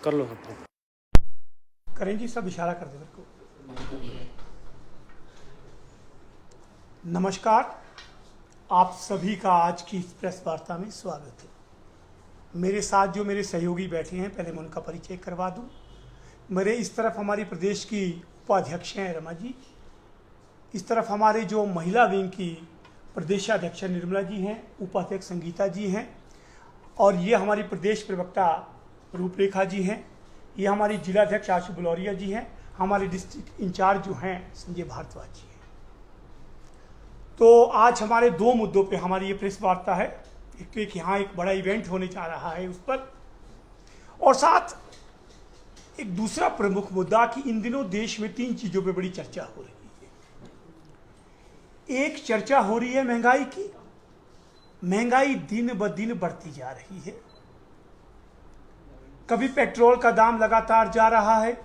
कर लो सब। करें जी, सब इशारा कर दे मेरे को। नमस्कार, आप सभी का आज की इस प्रेस वार्ता में स्वागत है। मेरे साथ जो मेरे सहयोगी बैठे हैं, पहले मैं उनका परिचय करवा दूं। मेरे इस तरफ हमारी प्रदेश की उपाध्यक्ष हैं रमा जी, इस तरफ हमारे जो महिला विंग की प्रदेशाध्यक्ष निर्मला जी हैं, उपाध्यक्ष संगीता जी हैं, और ये हमारी प्रदेश प्रवक्ता रूपरेखा जी हैं, ये हमारी जिलाध्यक्ष आशु बुलौरिया जी हैं, हमारे डिस्ट्रिक्ट इंचार्ज जो हैं संजय भारद्वाज जी हैं। तो आज हमारे दो मुद्दों पे हमारी ये प्रेस वार्ता है। एक तो यहाँ एक बड़ा इवेंट होने जा रहा है उस पर, और साथ एक दूसरा प्रमुख मुद्दा कि इन दिनों देश में तीन चीज़ों पे बड़ी चर्चा हो रही है। एक चर्चा हो रही है महंगाई की। महंगाई दिन ब दिन बढ़ती जा रही है। कभी पेट्रोल का दाम लगातार जा रहा है,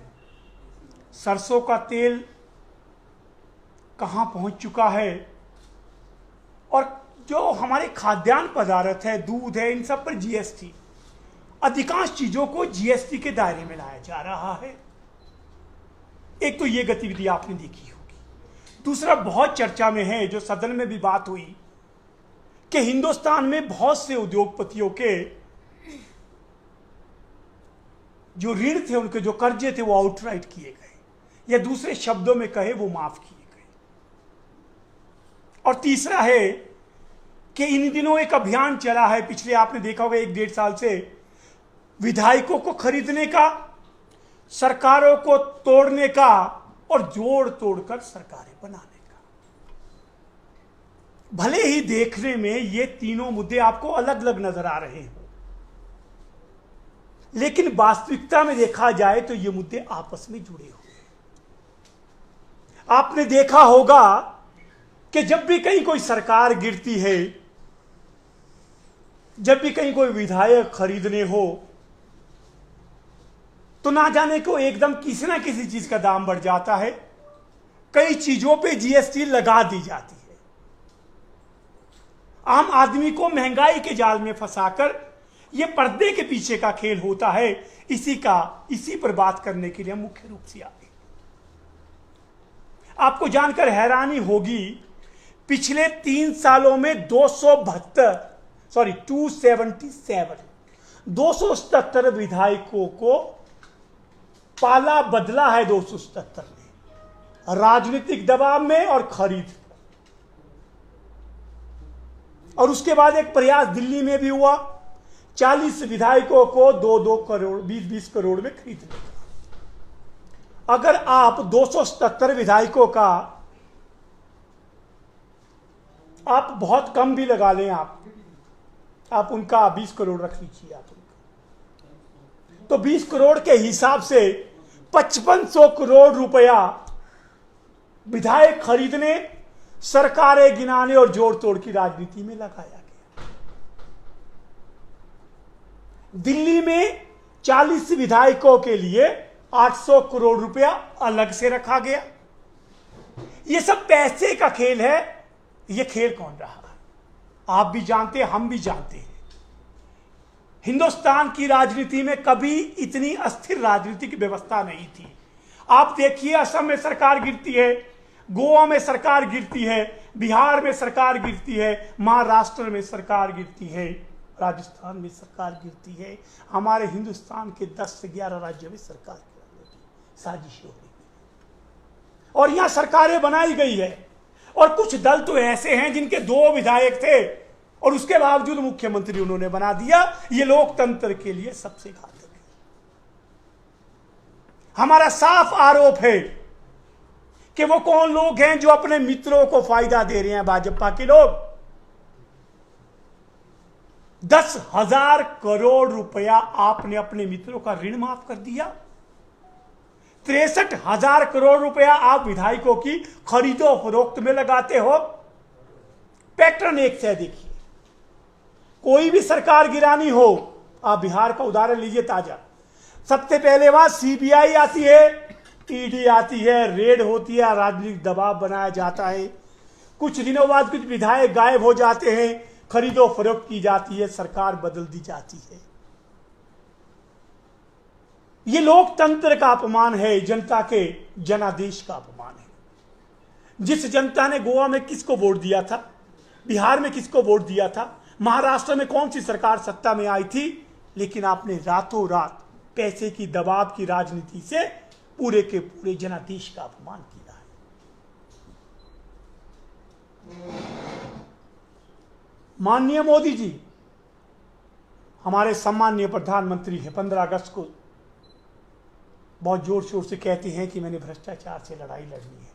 सरसों का तेल कहाँ पहुंच चुका है, और जो हमारे खाद्यान्न पदार्थ है, दूध है, इन सब पर जीएसटी, अधिकांश चीजों को जीएसटी के दायरे में लाया जा रहा है। एक तो ये गतिविधि आपने देखी होगी। दूसरा बहुत चर्चा में है, जो सदन में भी बात हुई, कि हिंदुस्तान में बहुत से उद्योगपतियों के जो ऋण थे, उनके जो कर्जे थे, वो आउटराइट किए गए, या दूसरे शब्दों में कहे वो माफ किए गए। और तीसरा है कि इन दिनों एक अभियान चला है, पिछले आपने देखा होगा 1-1.5 साल से, विधायकों को खरीदने का, सरकारों को तोड़ने का और जोड़ तोड़कर सरकारें बनाने का। भले ही देखने में ये तीनों मुद्दे आपको अलग अलग नजर आ रहे हैं, लेकिन वास्तविकता में देखा जाए तो ये मुद्दे आपस में जुड़े हुए हैं। आपने देखा होगा कि जब भी कहीं कोई सरकार गिरती है, जब भी कहीं कोई विधायक खरीदने हो, तो ना जाने को एकदम किसी ना किसी चीज का दाम बढ़ जाता है। कई चीजों पे जीएसटी लगा दी जाती है। आम आदमी को महंगाई के जाल में फंसाकर ये पर्दे के पीछे का खेल होता है। इसी पर बात करने के लिए मुख्य रूप से आए। आपको जानकर हैरानी होगी, पिछले 3 सालों में 277 विधायकों को पाला बदला है। 277 ने राजनीतिक दबाव में और खरीद, और उसके बाद एक प्रयास दिल्ली में भी हुआ, 40 विधायकों को 2-2 करोड़ 20-20 करोड़ में खरीदने का। अगर आप 277 विधायकों का आप बहुत कम भी लगा लें, आप उनका 20 करोड़ रख लीजिए, आप उनका, तो 20 करोड़ के हिसाब से 5500 करोड़ रुपया विधायक खरीदने, सरकारें गिनाने और जोड़ तोड़ की राजनीति में लगाया गया। दिल्ली में 40 विधायकों के लिए 800 करोड़ रुपया अलग से रखा गया। यह सब पैसे का खेल है। यह खेल कौन रहा है? आप भी जानते हैं, हम भी जानते हैं। हिंदुस्तान की राजनीति में कभी इतनी अस्थिर राजनीतिक व्यवस्था नहीं थी। आप देखिए, असम में सरकार गिरती है, गोवा में सरकार गिरती है, बिहार में सरकार गिरती है, महाराष्ट्र में सरकार गिरती है, राजस्थान में सरकार गिरती है। हमारे हिंदुस्तान के 10 से 11 राज्यों में सरकार गिराने की साजिश हो रही है, और यहां सरकारें बनाई गई है। और कुछ दल तो ऐसे हैं जिनके 2 विधायक थे और उसके बावजूद मुख्यमंत्री उन्होंने बना दिया। ये लोकतंत्र के लिए सबसे घातक है। हमारा साफ आरोप है कि वो कौन लोग हैं जो अपने मित्रों को फायदा दे रहे हैं। भाजपा के लोग 10,000 करोड़ रुपया आपने अपने मित्रों का ऋण माफ कर दिया। 63,000 करोड़ रुपया आप विधायकों की खरीदो फरोख्त में लगाते हो। पैटर्न एक से देखिए, कोई भी सरकार गिरानी हो, आप बिहार का उदाहरण लीजिए ताजा, सबसे पहले वहां सीबीआई आती है, ईडी आती है, रेड होती है, राजनीतिक दबाव बनाया जाता है। कुछ दिनों बाद कुछ विधायक गायब हो जाते हैं, खरीदो फरोख्त की जाती है, सरकार बदल दी जाती है। ये लोकतंत्र का अपमान है, जनता के जनादेश का अपमान है। जिस जनता ने गोवा में किसको वोट दिया था, बिहार में किसको वोट दिया था, महाराष्ट्र में कौन सी सरकार सत्ता में आई थी, लेकिन आपने रातों रात पैसे की दबाव की राजनीति से पूरे के पूरे जनादेश का अपमान किया है। माननीय मोदी जी हमारे सम्माननीय प्रधानमंत्री है, 15 अगस्त को बहुत जोर शोर से कहते हैं कि मैंने भ्रष्टाचार से लड़ाई लड़नी है।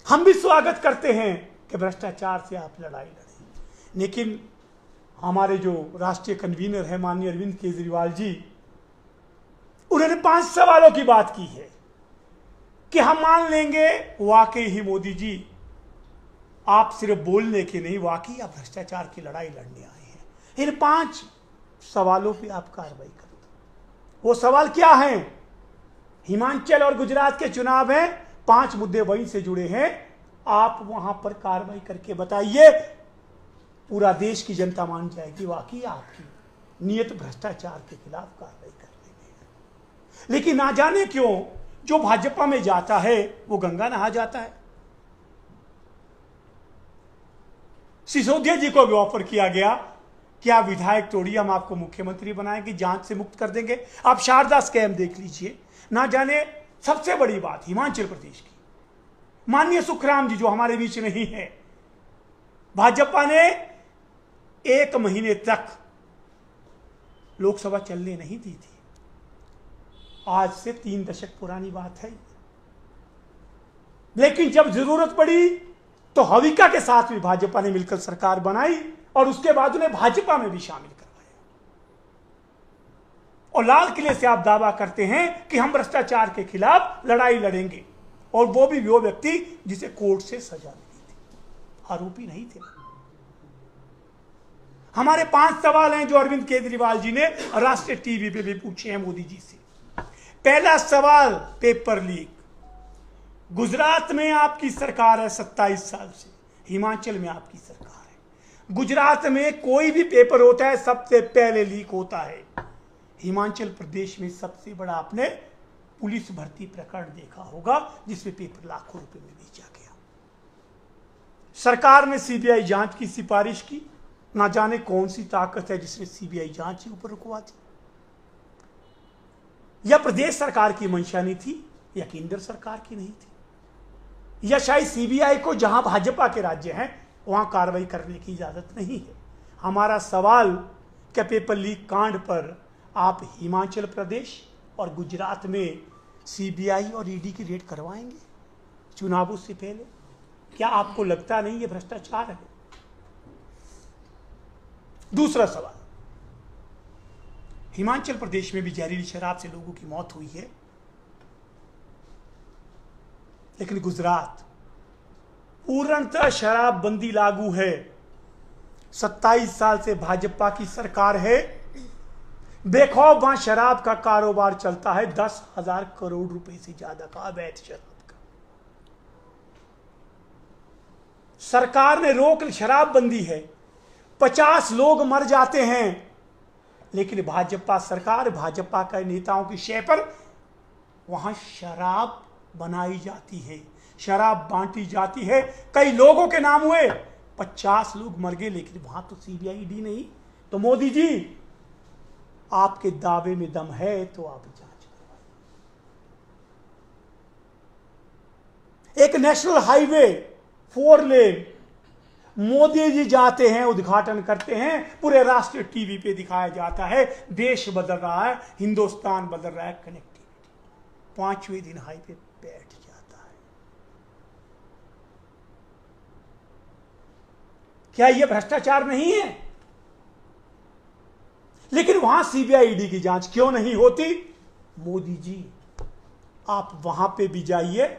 हम भी स्वागत करते हैं कि भ्रष्टाचार से आप लड़ाई लड़ें, लेकिन हमारे जो राष्ट्रीय कन्वीनर है माननीय अरविंद केजरीवाल जी, उन्होंने 5 सवालों की बात की है कि हम मान लेंगे वाकई ही मोदी जी आप सिर्फ बोलने के नहीं, वाकई आप भ्रष्टाचार की लड़ाई लड़ने आए हैं। इन 5 सवालों पे आप कार्रवाई कर दो। वो सवाल क्या हैं? हिमाचल और गुजरात के चुनाव हैं, 5 मुद्दे वहीं से जुड़े हैं, आप वहां पर कार्रवाई करके बताइए, पूरा देश की जनता मान जाएगी वाकई आपकी नियत भ्रष्टाचार के खिलाफ कार्रवाई करने में है। लेकिन ना जाने क्यों जो भाजपा में जाता है वो गंगा नहा जाता है। सिसोदिया जी को भी ऑफर किया गया कि आप विधायक तोड़िए, हम आपको मुख्यमंत्री बनाएंगे, जांच से मुक्त कर देंगे। आप शारदा स्कैम देख लीजिए। ना जाने सबसे बड़ी बात हिमाचल प्रदेश की, माननीय सुखराम जी जो हमारे बीच नहीं है, भाजपा ने 1 महीने तक लोकसभा चलने नहीं दी थी। आज से 3 दशक पुरानी बात है, लेकिन जब जरूरत पड़ी तो हविका के साथ भी भाजपा ने मिलकर सरकार बनाई और उसके बाद उन्हें भाजपा में भी शामिल करवाया। और लाल किले से आप दावा करते हैं कि हम भ्रष्टाचार के खिलाफ लड़ाई लड़ेंगे, और वो भी वो व्यक्ति जिसे कोर्ट से सजा मिली थी, आरोपी नहीं थे। हमारे 5 सवाल हैं जो अरविंद केजरीवाल जी ने राष्ट्रीय टीवी पे भी पूछे हैं मोदी जी से। पहला सवाल, पेपर लीक। गुजरात में आपकी सरकार है 27 साल से, हिमाचल में आपकी सरकार है। गुजरात में कोई भी पेपर होता है सबसे पहले लीक होता है। हिमाचल प्रदेश में सबसे बड़ा आपने पुलिस भर्ती प्रकरण देखा होगा जिसमें पेपर लाखों रुपए में बेचा गया। सरकार ने सीबीआई जांच की सिफारिश की, ना जाने कौन सी ताकत है जिसने सीबीआई जांच के ऊपर रुकवा दी। या प्रदेश सरकार की मंशा नहीं थी, या केंद्र सरकार की नहीं थी, या शायद सीबीआई को जहां भाजपा के राज्य हैं वहां कार्रवाई करने की इजाजत नहीं है। हमारा सवाल, क्या पेपर लीक कांड पर आप हिमाचल प्रदेश और गुजरात में सीबीआई और ईडी की रेड करवाएंगे चुनावों से पहले? क्या आपको लगता नहीं ये भ्रष्टाचार है? दूसरा सवाल, हिमाचल प्रदेश में भी जहरीली शराब से लोगों की मौत हुई है, लेकिन गुजरात पूर्णतः शराबबंदी लागू है। 27 साल से भाजपा की सरकार है, बेखौफ वहां शराब का कारोबार चलता है, 10,000 करोड़ रुपए से ज्यादा का अवैध शराब का। सरकार ने रोक, शराबबंदी है, 50 लोग मर जाते हैं, लेकिन भाजपा सरकार, भाजपा के नेताओं की शय पर वहां शराब बनाई जाती है, शराब बांटी जाती है। कई लोगों के नाम हुए, 50 लोग मर गए, लेकिन वहां तो सीबीआई ईडी नहीं। तो मोदी जी, आपके दावे में दम है तो आप जांच करवाइए। एक नेशनल हाईवे 4 लेन मोदी जी जाते हैं, उद्घाटन करते हैं, पूरे राष्ट्रीय टीवी पे दिखाया जाता है, देश बदल रहा है, हिंदुस्तान बदल रहा है, कनेक्टिविटी। 5वें दिन हाईवे बैठ जाता है। क्या यह भ्रष्टाचार नहीं है? लेकिन वहां सीबीआई ईडी की जांच क्यों नहीं होती? मोदी जी, आप वहां पे भी जाइए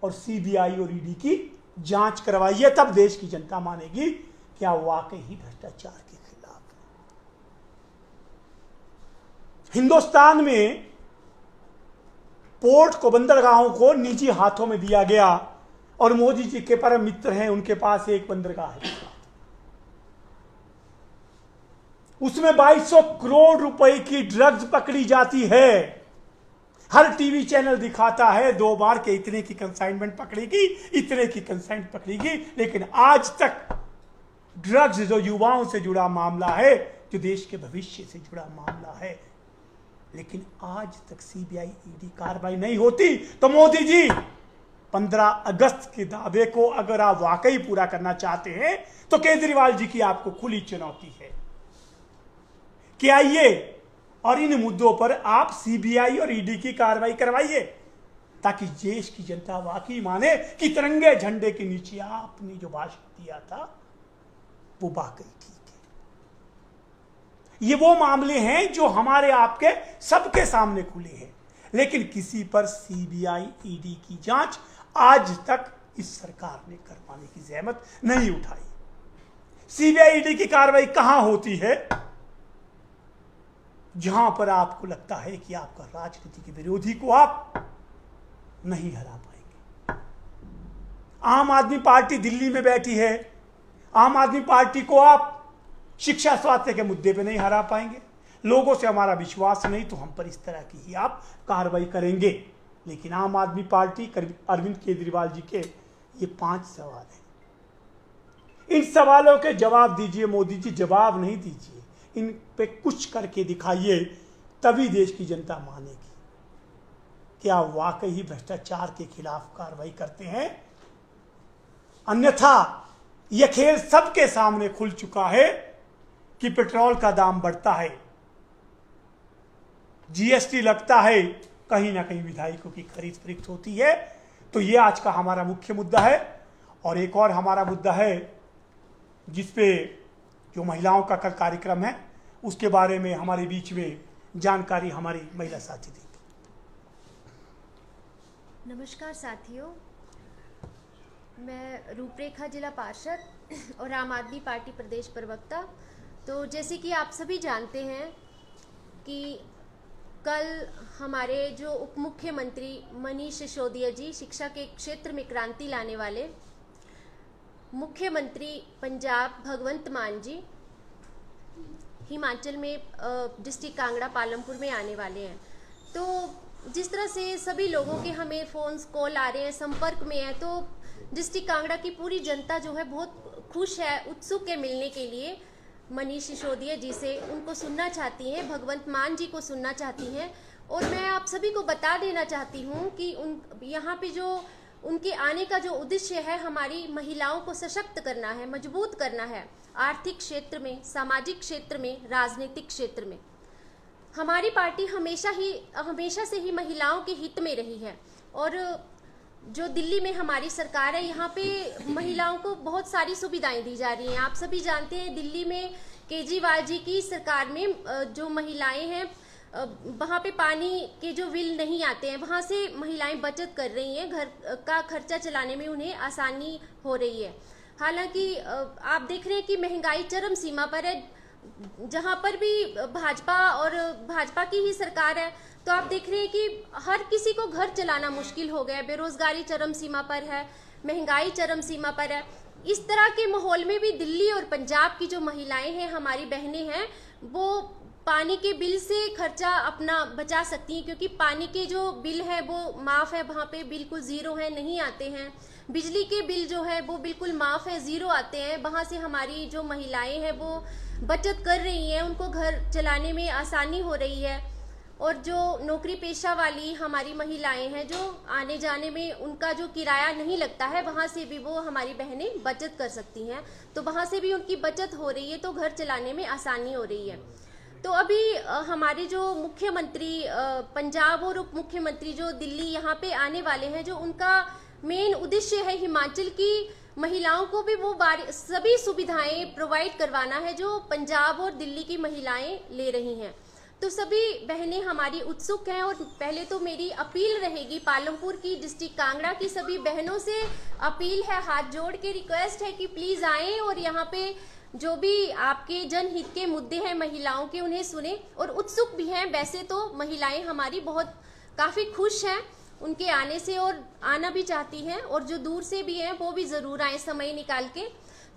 और सीबीआई और ईडी की जांच करवाइए, तब देश की जनता मानेगी क्या वाकई ही भ्रष्टाचार के खिलाफ है। हिंदुस्तान में पोर्ट को, बंदरगाहों को निजी हाथों में दिया गया, और मोदी जी के परम मित्र हैं, उनके पास एक बंदरगाह है। उसमें 2200 करोड़ रुपए की ड्रग्स पकड़ी जाती है। हर टीवी चैनल दिखाता है 2 बार के इतने की कंसाइनमेंट पकड़ेगी, इतने की कंसाइनमेंट पकड़ेगी, लेकिन आज तक ड्रग्स जो युवाओं से जुड़ा मामला है, जो देश के भविष्य से जुड़ा मामला है, लेकिन आज तक सीबीआई ईडी कार्रवाई नहीं होती। तो मोदी जी 15 अगस्त के दावे को अगर आप वाकई पूरा करना चाहते हैं तो केजरीवाल जी की आपको खुली चुनौती है कि आइए और इन मुद्दों पर आप सीबीआई और ईडी की कार्रवाई करवाइए, ताकि देश की जनता वाकई माने कि तिरंगे झंडे के नीचे आपने जो भाषण दिया था वो वाकई ठीक है। ये वो मामले हैं जो हमारे आपके सबके सामने खुले हैं, लेकिन किसी पर सीबीआई ईडी की जांच आज तक इस सरकार ने करवाने की जहमत नहीं उठाई। सीबीआई ईडी की कार्रवाई कहां होती है? जहां पर आपको लगता है कि आपका राजनीति के विरोधी को आप नहीं हरा पाएंगे। आम आदमी पार्टी दिल्ली में बैठी है, आम आदमी पार्टी को आप शिक्षा स्वास्थ्य के मुद्दे पे नहीं हरा पाएंगे। लोगों से हमारा विश्वास नहीं तो हम पर इस तरह की ही आप कार्रवाई करेंगे। लेकिन आम आदमी पार्टी अरविंद केजरीवाल जी के ये 5 सवाल हैं, इन सवालों के जवाब दीजिए। मोदी जी जवाब नहीं दीजिए, इन पे कुछ करके दिखाइए, तभी देश की जनता मानेगी कि आप वाकई ही भ्रष्टाचार के खिलाफ कार्रवाई करते हैं। अन्यथा यह खेल सबके सामने खुल चुका है कि पेट्रोल का दाम बढ़ता है, जीएसटी लगता है, कहीं ना कहीं विधायकों की खरीद फरोख्त होती है। तो ये आज का हमारा मुख्य मुद्दा है। और एक और हमारा मुद्दा है जिसपे जो महिलाओं का कल कार्यक्रम है, उसके बारे में हमारे बीच में जानकारी हमारी महिला साथी देंगी। नमस्कार साथियों, मैं रूपरेखा जिला पार्षद और आम आदमी पार्टी प्रदेश प्रवक्ता। तो जैसे कि आप सभी जानते हैं कि कल हमारे जो उप मुख्यमंत्री मनीष सिसोदिया जी, शिक्षा के क्षेत्र में क्रांति लाने वाले मुख्यमंत्री पंजाब भगवंत मान जी, हिमाचल में डिस्ट्रिक्ट कांगड़ा पालमपुर में आने वाले हैं। तो जिस तरह से सभी लोगों के हमें फोन्स कॉल आ रहे हैं, संपर्क में है, तो डिस्ट्रिक्ट कांगड़ा की पूरी जनता जो है बहुत खुश है, उत्सुक है मिलने के लिए मनीष सिसोदिया जी से। उनको सुनना चाहती हैं, भगवंत मान जी को सुनना चाहती हैं। और मैं आप सभी को बता देना चाहती हूँ कि यहाँ पे जो उनके आने का जो उद्देश्य है, हमारी महिलाओं को सशक्त करना है, मजबूत करना है, आर्थिक क्षेत्र में, सामाजिक क्षेत्र में, राजनीतिक क्षेत्र में। हमारी पार्टी हमेशा से ही महिलाओं के हित में रही है। और जो दिल्ली में हमारी सरकार है, यहाँ पे महिलाओं को बहुत सारी सुविधाएं दी जा रही हैं। आप सभी जानते हैं दिल्ली में केजरीवाल जी की सरकार में जो महिलाएं हैं, वहाँ पे पानी के जो बिल नहीं आते हैं, वहाँ से महिलाएं बचत कर रही हैं, घर का खर्चा चलाने में उन्हें आसानी हो रही है। हालांकि आप देख रहे हैं कि महंगाई चरम सीमा पर है। जहाँ पर भी भाजपा की ही सरकार है, तो आप देख रहे हैं कि हर किसी को घर चलाना मुश्किल हो गया है। बेरोजगारी चरम सीमा पर है, महंगाई चरम सीमा पर है। इस तरह के माहौल में भी दिल्ली और पंजाब की जो महिलाएं हैं, हमारी बहनें हैं, वो पानी के बिल से खर्चा अपना बचा सकती हैं, क्योंकि पानी के जो बिल है वो माफ़ है, वहाँ पे बिल्कुल ज़ीरो है, नहीं आते हैं। बिजली के बिल जो है वो बिल्कुल माफ़ है, ज़ीरो आते हैं। वहाँ से हमारी जो महिलाएं हैं वो बचत कर रही हैं, उनको घर चलाने में आसानी हो रही है। और जो नौकरी पेशा वाली हमारी महिलाएं हैं, जो आने जाने में उनका जो किराया नहीं लगता है, वहाँ से भी वो हमारी बहनें बचत कर सकती हैं। तो वहाँ से भी उनकी बचत हो रही है, तो घर चलाने में आसानी हो रही है। तो अभी हमारे जो मुख्यमंत्री पंजाब और उप मुख्यमंत्री जो दिल्ली यहाँ पे आने वाले हैं, जो उनका मेन उद्देश्य है हिमाचल की महिलाओं को भी वो सभी सुविधाएं प्रोवाइड करवाना है जो पंजाब और दिल्ली की महिलाएं ले रही हैं। तो सभी बहनें हमारी उत्सुक हैं। और पहले तो मेरी अपील रहेगी, पालमपुर की, डिस्ट्रिक्ट कांगड़ा की सभी बहनों से अपील है, हाथ जोड़ के रिक्वेस्ट है कि प्लीज़ आएँ और यहाँ पे जो भी आपके जनहित के मुद्दे हैं महिलाओं के, उन्हें सुने। और उत्सुक भी हैं, वैसे तो महिलाएं हमारी बहुत काफ़ी खुश हैं उनके आने से और आना भी चाहती हैं, और जो दूर से भी हैं वो भी ज़रूर आए समय निकाल के।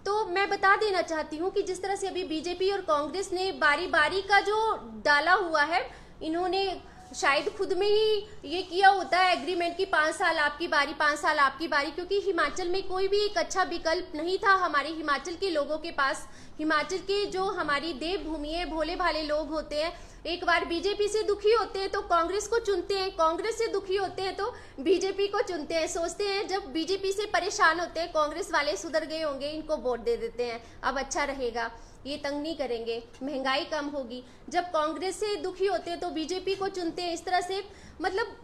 तो मैं बता देना चाहती हूँ कि जिस तरह से अभी बीजेपी और कांग्रेस ने बारी बारी का जो डाला हुआ है, इन्होंने शायद खुद में ही ये किया होता है एग्रीमेंट की 5 साल आपकी बारी, 5 साल आपकी बारी, क्योंकि हिमाचल में कोई भी एक अच्छा विकल्प नहीं था हमारे हिमाचल के लोगों के पास। हिमाचल के जो हमारी देवभूमि है, भोले भाले लोग होते हैं, एक बार बीजेपी से दुखी होते हैं तो कांग्रेस को चुनते हैं, कांग्रेस से दुखी होते हैं तो बीजेपी को चुनते हैं। सोचते हैं जब बीजेपी से परेशान होते हैं, कांग्रेस वाले सुधर गए होंगे, इनको वोट दे देते हैं, अब अच्छा रहेगा, ये तंग नहीं करेंगे, महंगाई कम होगी। जब कांग्रेस से दुखी होते हैं तो बीजेपी को चुनते हैं। इस तरह से मतलब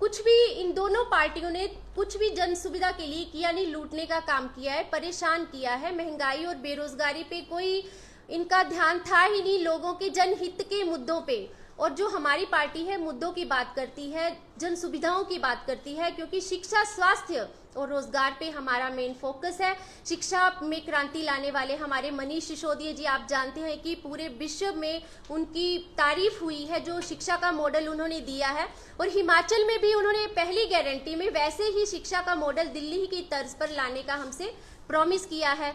कुछ भी इन दोनों पार्टियों ने कुछ भी जन सुविधा के लिए किया नहीं, लूटने का काम किया है, परेशान किया है। महंगाई और बेरोजगारी पे कोई इनका ध्यान था ही नहीं, लोगों के जनहित के मुद्दों पे। और जो हमारी पार्टी है मुद्दों की बात करती है, जन सुविधाओं की बात करती है, क्योंकि शिक्षा, स्वास्थ्य और रोजगार पे हमारा मेन फोकस है। शिक्षा में क्रांति लाने वाले हमारे मनीष सिसोदिया जी, आप जानते हैं कि पूरे विश्व में उनकी तारीफ हुई है जो शिक्षा का मॉडल उन्होंने दिया है। और हिमाचल में भी उन्होंने पहली गारंटी में वैसे ही शिक्षा का मॉडल दिल्ली की तर्ज पर लाने का हमसे प्रॉमिस किया है।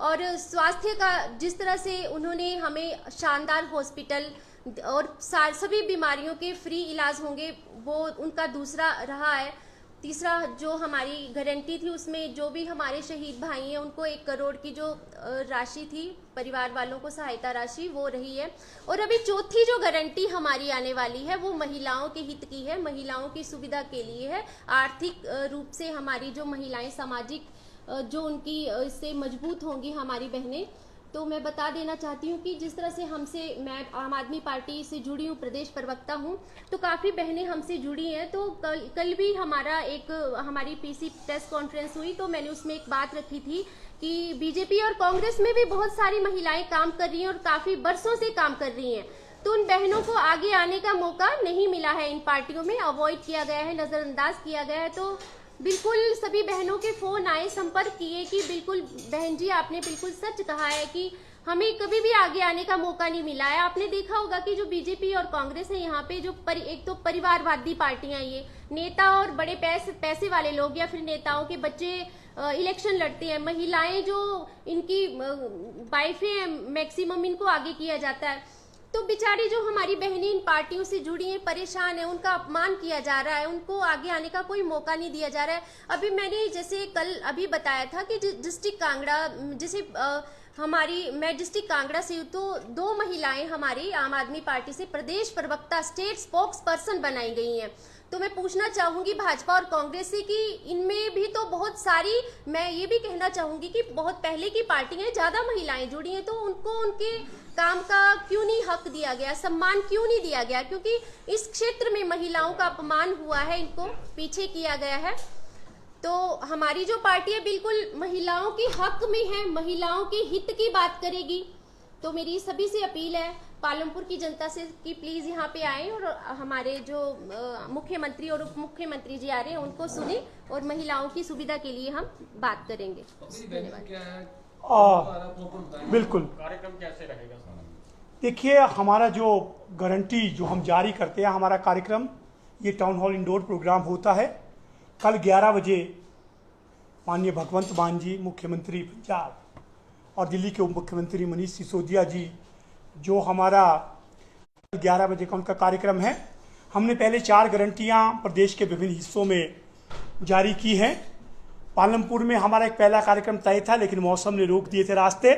और स्वास्थ्य का जिस तरह से उन्होंने हमें शानदार हॉस्पिटल और सभी बीमारियों के फ्री इलाज होंगे, वो उनका दूसरा रहा है। तीसरा जो हमारी गारंटी थी उसमें जो भी हमारे शहीद भाई हैं उनको 1 करोड़ की जो राशि थी परिवार वालों को सहायता राशि, वो रही है। और अभी चौथी जो गारंटी हमारी आने वाली है वो महिलाओं के हित की है, महिलाओं की सुविधा के लिए है। आर्थिक रूप से हमारी जो महिलाएं, सामाजिक जो उनकी इससे मजबूत होंगी हमारी बहनें। तो मैं बता देना चाहती हूँ कि जिस तरह से मैं आम आदमी पार्टी से जुड़ी हूँ, प्रदेश प्रवक्ता हूँ, तो काफ़ी बहनें हमसे जुड़ी हैं। तो कल भी हमारी पीसी प्रेस कॉन्फ्रेंस हुई, तो मैंने उसमें एक बात रखी थी कि बीजेपी और कांग्रेस में भी बहुत सारी महिलाएं काम कर रही हैं और काफ़ी बरसों से काम कर रही हैं। तो उन बहनों को आगे आने का मौका नहीं मिला है, इन पार्टियों में अवॉइड किया गया है, नज़रअंदाज किया गया है। तो बिल्कुल सभी बहनों के फोन आए, संपर्क किए कि बिल्कुल बहन जी आपने बिल्कुल सच कहा है कि हमें कभी भी आगे आने का मौका नहीं मिला है। आपने देखा होगा कि जो बीजेपी और कांग्रेस है यहाँ पे जो एक तो परिवारवादी पार्टियां, ये नेता और बड़े पैसे वाले लोग या फिर नेताओं के बच्चे इलेक्शन लड़ते हैं। महिलाएं जो इनकी वाइफें हैं मैक्सिमम, इनको आगे किया जाता है। तो बेचारी जो हमारी बहनें इन पार्टियों से जुड़ी हैं, परेशान है, उनका अपमान किया जा रहा है, उनको आगे आने का कोई मौका नहीं दिया जा रहा है। अभी मैंने जैसे कल अभी बताया था कि डिस्ट्रिक्ट कांगड़ा, जैसे मैं डिस्ट्रिक्ट कांगड़ा से हूँ, तो 2 महिलाएं हमारी आम आदमी पार्टी से प्रदेश प्रवक्ता, स्टेट स्पोक्स पर्सन बनाई गई हैं। तो मैं पूछना चाहूंगी भाजपा और कांग्रेस से कि इनमें भी तो बहुत सारी, मैं ये भी कहना चाहूंगी कि बहुत पहले की पार्टी है, ज्यादा महिलाएं जुड़ी हैं, तो उनको उनके काम का क्यों नहीं हक दिया गया, सम्मान क्यों नहीं दिया गया? क्योंकि इस क्षेत्र में महिलाओं का अपमान हुआ है, इनको पीछे किया गया है। तो हमारी जो पार्टी है बिल्कुल महिलाओं के हक में है, महिलाओं के हित की बात करेगी। तो मेरी सभी से अपील है पालमपुर की जनता से कि प्लीज यहाँ पे आए और हमारे जो मुख्यमंत्री और उप मुख्यमंत्री जी आ रहे हैं उनको सुने और महिलाओं की सुविधा के लिए हम बात करेंगे। बिल्कुल। कार्यक्रम कैसे रहेगा? देखिए, हमारा जो गारंटी जो हम जारी करते हैं, हमारा कार्यक्रम ये टाउन हॉल इंडोर प्रोग्राम होता है। कल 11 बजे माननीय भगवंत मान जी, मुख्यमंत्री पंजाब, और दिल्ली के उप मुख्यमंत्री मनीष सिसोदिया जी, जो हमारा 11 बजे का उनका कार्यक्रम है। हमने पहले 4 गारंटियाँ प्रदेश के विभिन्न हिस्सों में जारी की हैं। पालमपुर में हमारा एक पहला कार्यक्रम तय था, लेकिन मौसम ने रोक दिए थे रास्ते,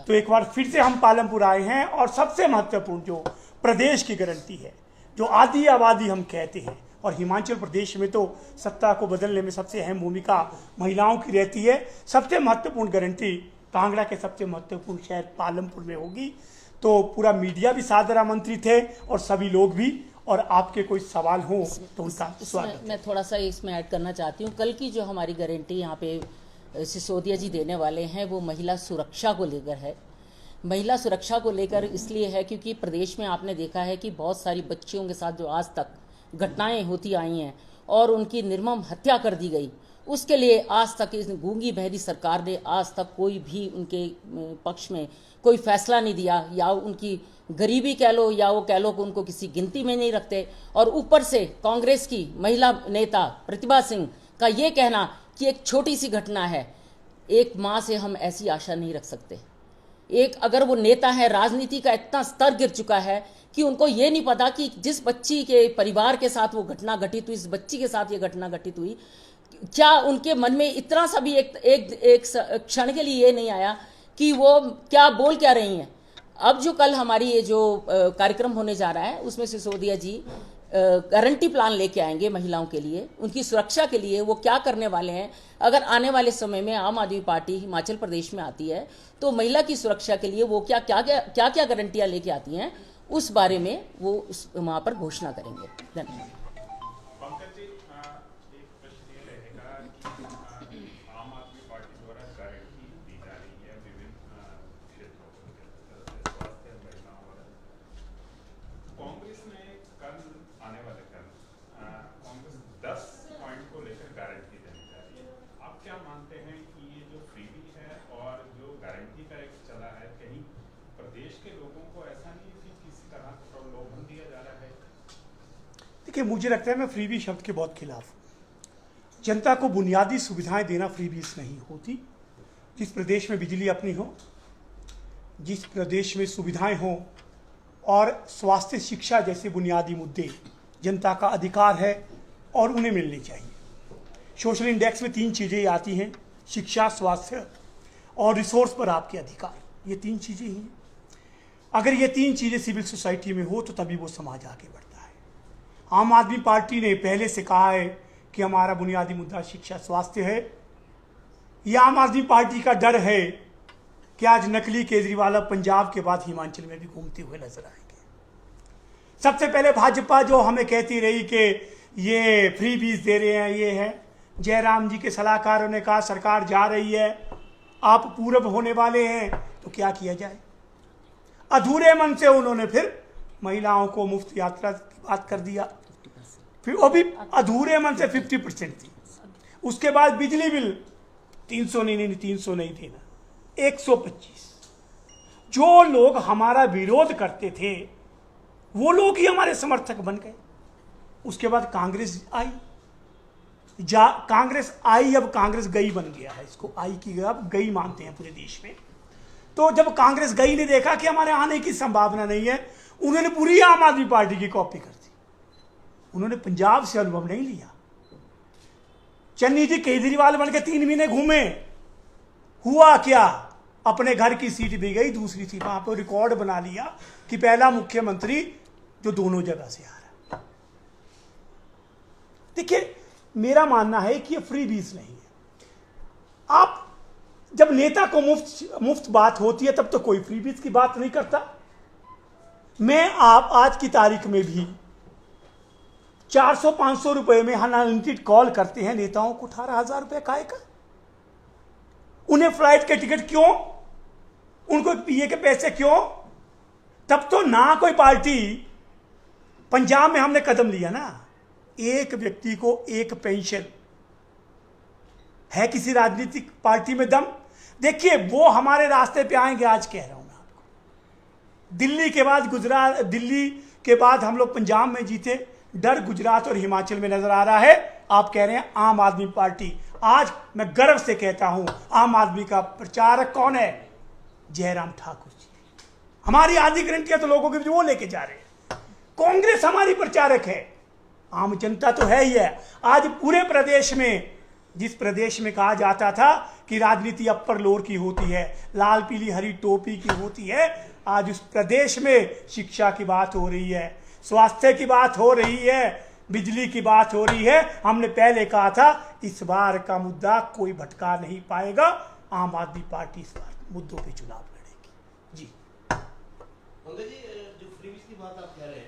तो एक बार फिर से हम पालमपुर आए हैं। और सबसे महत्वपूर्ण जो प्रदेश की गारंटी है, जो आदि आबादी हम कहते हैं, और हिमाचल प्रदेश में तो सत्ता को बदलने में सबसे अहम भूमिका महिलाओं की रहती है। सबसे महत्वपूर्ण गारंटी कांगड़ा के सबसे महत्वपूर्ण शहर पालमपुर में होगी। तो पूरा मीडिया भी सादर आमंत्रित है और सभी लोग भी, और आपके कोई सवाल हो तो उनका स्वागत। मैं थोड़ा सा इसमें ऐड करना चाहती हूँ। कल की जो हमारी गारंटी यहाँ पे सिसोदिया जी देने वाले हैं वो महिला सुरक्षा को लेकर है। महिला सुरक्षा को लेकर इसलिए है क्योंकि प्रदेश में आपने देखा है कि बहुत सारी बच्चियों के साथ जो आज तक घटनाएं होती आई हैं और उनकी निर्मम हत्या कर दी गई, उसके लिए आज तक इस गूंगी बहरी सरकार ने आज तक कोई भी उनके पक्ष में कोई फैसला नहीं दिया, या उनकी गरीबी कह लो या वो कह लो कि उनको किसी गिनती में नहीं रखते। और ऊपर से कांग्रेस की महिला नेता प्रतिभा सिंह का ये कहना कि एक छोटी सी घटना है, एक माँ से हम ऐसी आशा नहीं रख सकते। एक अगर वो नेता है, राजनीति का इतना स्तर गिर चुका है कि उनको ये नहीं पता कि जिस बच्ची के परिवार के साथ वो घटना घटित हुई, इस बच्ची के साथ ये घटना घटित हुई, क्या उनके मन में इतना सा भी एक क्षण के लिए ये नहीं आया कि वो क्या बोल क्या रही हैं। अब जो कल हमारी ये जो कार्यक्रम होने जा रहा है उसमें सिसोदिया जी गारंटी प्लान लेके आएंगे महिलाओं के लिए, उनकी सुरक्षा के लिए वो क्या करने वाले हैं। अगर आने वाले समय में आम आदमी पार्टी हिमाचल प्रदेश में आती है तो महिला की सुरक्षा के लिए वो क्या क्या गारंटियां लेके आती हैं, उस बारे में वो वहाँ पर घोषणा करेंगे। धन्यवाद। पंकज जी, एक प्रश्न ये रहेगा कि आम आदमी पार्टी द्वारा गारंटी दी जा रही है विभिन्न क्षेत्रों को, स्वास्थ्य, महिलाओं और कांग्रेस ने कल आने वाले कांग्रेस 10 पॉइंट को लेकर गारंटी देने जा रही है। आप क्या मानते हैं कि ये जो फ्रीबी है और जो गारंटी का एक चला है, कहीं प्रदेश के लोगों को ऐसा नहीं कि किसी तरह का प्रलोभन दिया जा रहा है? देखिए, मुझे लगता है मैं फ्रीबी शब्द के बहुत खिलाफ हूँ। जनता को बुनियादी सुविधाएं देना फ्रीबीज नहीं होती। जिस प्रदेश में बिजली अपनी हो, जिस प्रदेश में सुविधाएं हो और स्वास्थ्य, शिक्षा जैसे बुनियादी मुद्दे जनता का अधिकार है और उन्हें मिलनी चाहिए। सोशल इंडेक्स में 3 चीज़ें आती हैं: शिक्षा, स्वास्थ्य और रिसोर्स पर आपके अधिकार। ये 3 चीज़ें ही हैं। अगर ये 3 चीज़ें सिविल सोसाइटी में हो तो तभी वो समाज आगे बढ़ता है। आम आदमी पार्टी ने पहले से कहा है कि हमारा बुनियादी मुद्दा शिक्षा, स्वास्थ्य है। यह आम आदमी पार्टी का डर है कि आज नकली केजरीवाल पंजाब के बाद हिमाचल में भी घूमते हुए नजर आएंगे। सबसे पहले भाजपा जो हमें कहती रही कि ये फ्री बीज दे रहे हैं, ये है। जयराम जी के सलाहकारों ने कहा सरकार जा रही है, आप पूरब होने वाले हैं, तो क्या किया जाए। अधूरे मन से उन्होंने फिर महिलाओं को मुफ्त यात्रा की बात कर दिया, फिर वो भी अधूरे मन से 50% थी। उसके बाद बिजली बिल 300 नहीं 300 नहीं देना, 125। जो लोग हमारा विरोध करते थे वो लोग ही हमारे समर्थक बन गए। उसके बाद कांग्रेस आई, कांग्रेस आई, अब कांग्रेस गई बन गया है। इसको आई की अब गई मानते हैं पूरे देश में। तो जब कांग्रेस गई ने देखा कि हमारे आने की संभावना नहीं है, उन्होंने पूरी आम आदमी पार्टी की कॉपी कर दी। उन्होंने पंजाब से अनुभव नहीं लिया। चन्नी जी केजरीवाल बन के 3 महीने घूमे, हुआ क्या? अपने घर की सीट भी गई, दूसरी सीट वहां पर रिकॉर्ड बना लिया कि पहला मुख्यमंत्री जो दोनों जगह से आ रहा। देखिए, मेरा मानना है कि ये फ्री बीज नहीं है। आप जब नेता को मुफ्त बात होती है तब तो कोई फ्री बीज की बात नहीं करता। मैं आप आज की तारीख में भी 400-500 रुपए में अनलिमिटेड कॉल करते हैं नेताओं को। 18,000 रुपए काय का? उन्हें फ्लाइट के टिकट क्यों? उनको पीए के पैसे क्यों? तब तो ना कोई पार्टी। पंजाब में हमने कदम लिया ना, एक व्यक्ति को एक पेंशन। है किसी राजनीतिक पार्टी में दम? देखिए, वो हमारे रास्ते पे आएंगे। आज कह रहा हूं मैं आपको, दिल्ली के बाद हम लोग पंजाब में जीते, डर गुजरात और हिमाचल में नजर आ रहा है। आप कह रहे हैं आम आदमी पार्टी। आज मैं गर्व से कहता हूं, आम आदमी का प्रचारक कौन है? जयराम ठाकुर जी। हमारी आधी गारंटियां तो लोगों के वो लेके जा रहे हैं। कांग्रेस हमारी प्रचारक है, आम जनता तो है ही है। आज पूरे प्रदेश में, जिस प्रदेश में कहा जाता था कि राजनीति अपर लोर की होती है, लाल पीली हरी टोपी की होती है, आज उस प्रदेश में शिक्षा की बात हो रही है, स्वास्थ्य की बात हो रही है, बिजली की बात हो रही है। हमने पहले कहा था इस बार का मुद्दा कोई भटका नहीं पाएगा। आम आदमी पार्टी इस बार मुद्दों पे चुनाव लड़ेगी। जी जी, जो फ्री बीज की बात आप कह रहे हैं